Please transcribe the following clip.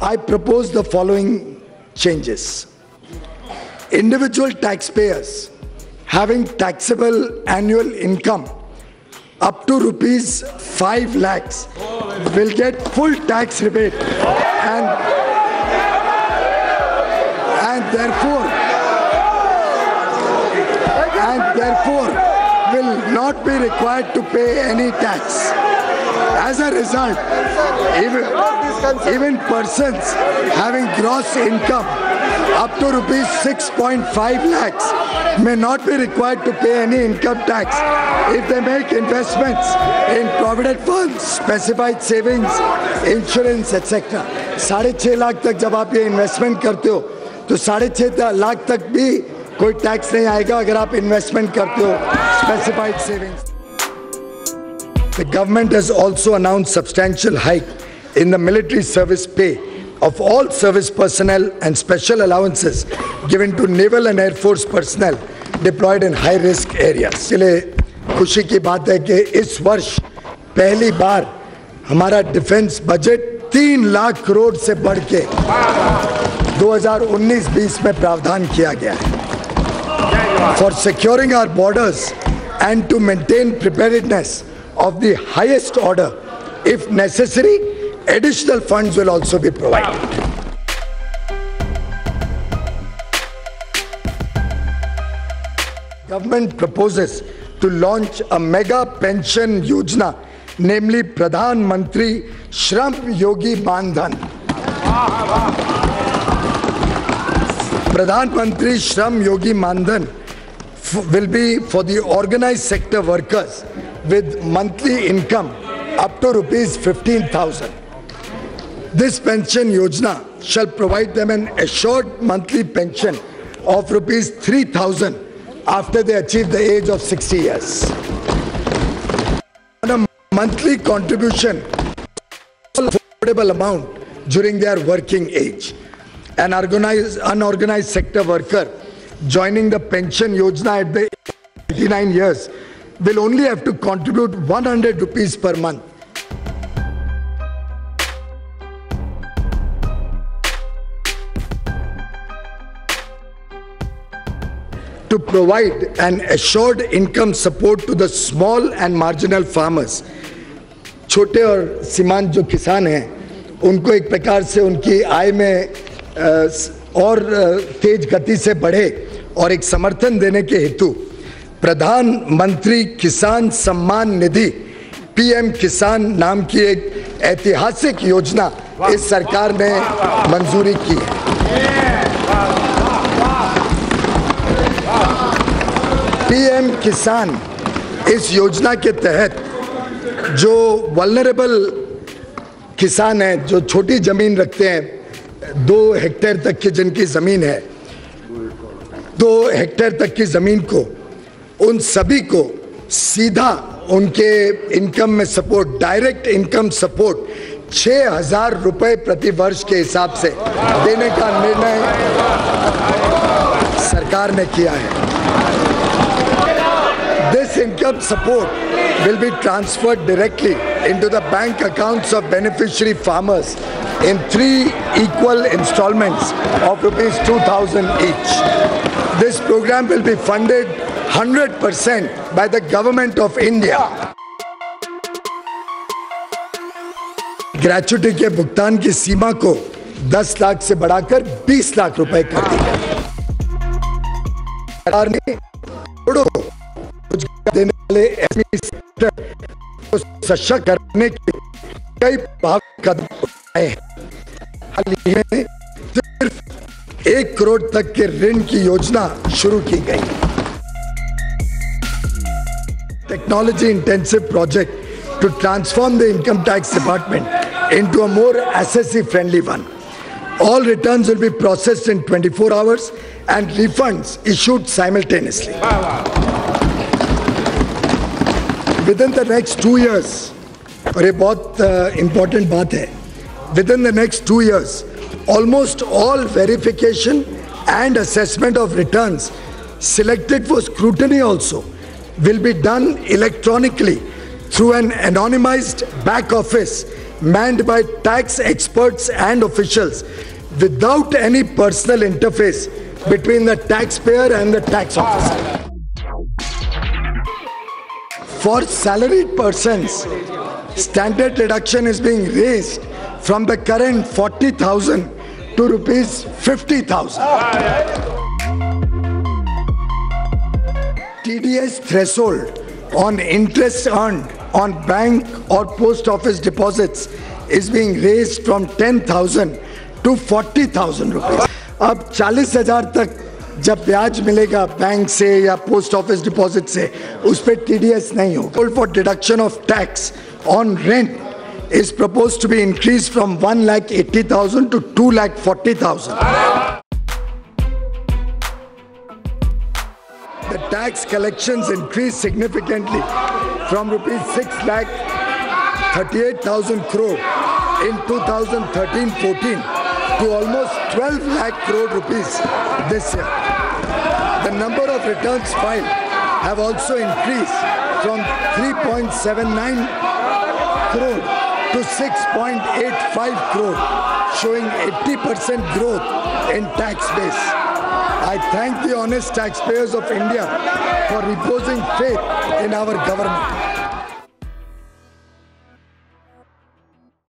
I propose the following changes. Individual taxpayers having taxable annual income up to rupees 5 lakhs will get full tax rebate and therefore will not be required to pay any tax. As a result, even persons having gross income up to rupees 6.5 lakhs may not be required to pay any income tax if they make investments in provident funds, specified savings, insurance, etc. 6.5 lakh तक जब आप ये investment करते हो तो 6.5 लाख तक भी कोई टैक्स नहीं आएगा अगर आप इन्वेस्टमेंट करते हो specified savings. The government has also announced substantial hike in the military service pay of all service personnel and special allowances given to naval and air force personnel deployed in high risk areas. इसलिए खुशी की बात है कि इस वर्ष पहली बार हमारा डिफेंस बजट 3 लाख करोड़ से बढ़ के 2019-20 में प्रावधान किया गया है. For securing our borders and to maintain preparedness of the highest order, if necessary, additional funds will also be provided. Government proposes to launch a mega pension yojana, namely Pradhan Mantri Shram Yogi Mandhan. Pradhan Mantri Shram Yogi Mandhan will be for the organized sector workers with monthly income up to rupees 15,000. This pension yojana shall provide them an assured monthly pension of rupees 3,000 after they achieve the age of 60 years. On a monthly contribution, affordable amount during their working age. An unorganized sector worker joining the pension yojana at the 89 years will only have to contribute 100 rupees per month. To provide an assured income support to the small and marginal farmers. छोटे और सीमांत जो किसान हैं उनको एक प्रकार से उनकी आय में और तेज गति से बढ़े और एक समर्थन देने के हेतु प्रधानमंत्री किसान सम्मान निधि पीएम किसान नाम की एक ऐतिहासिक योजना इस सरकार ने मंजूरी की है. पीएम किसान इस योजना के तहत जो वल्नरेबल किसान हैं, जो छोटी जमीन रखते हैं, 2 हेक्टेयर तक की जिनकी जमीन है, 2 हेक्टेयर तक की जमीन को, उन सभी को सीधा उनके इनकम में सपोर्ट, डायरेक्ट इनकम सपोर्ट 6,000 रुपए प्रति वर्ष के हिसाब से देने का निर्णय सरकार ने किया है. This income support will be transferred directly into the bank accounts of beneficiary farmers in 3 equal installments of rupees 2,000 each. This program will be funded 100% by the government of India. Gratuity के भुगतान की सीमा को 10 लाख से बढ़ाकर 20 लाख रुपए कर दी गई. सरकार ने देने वाले एमएसएमई सेक्टर को सशक्त करने के कई प्रभावी कदम उठाए हैं. हाल ही में सिर्फ 1 करोड़ तक के ऋण की योजना शुरू की गई. Technology intensive project to transform the income tax department into a more assessee-friendly one. All returns will be processed in 24 hours and refunds issued simultaneously. Within the next 2 years, और ये बहुत important बात है, within the next 2 years, almost all verification and assessment of returns selected for scrutiny also will be done electronically through an anonymized back office manned by tax experts and officials without any personal interface between the taxpayer and the tax officer. For salaried persons, standard deduction is being raised from the current 40,000 to rupees 50,000. TDS threshold on interest earned on bank or post office deposits is being raised from 10,000 to 40,000 rupees. अब 40,000 तक जब ब्याज मिलेगा bank से या post office deposit से, उस पे TDS नहीं हो. For deduction of tax on rent is proposed to be increased from 1,80,000 to 2,40,000. The tax collections increased significantly from rupees 6,38,000 crore in 2013-14 to almost 12 lakh crore rupees this year. The number of returns filed have also increased from 3.79 crore to 6.85 crore, showing 80% growth in tax base. I thank the honest taxpayers of India for reposing faith in our government.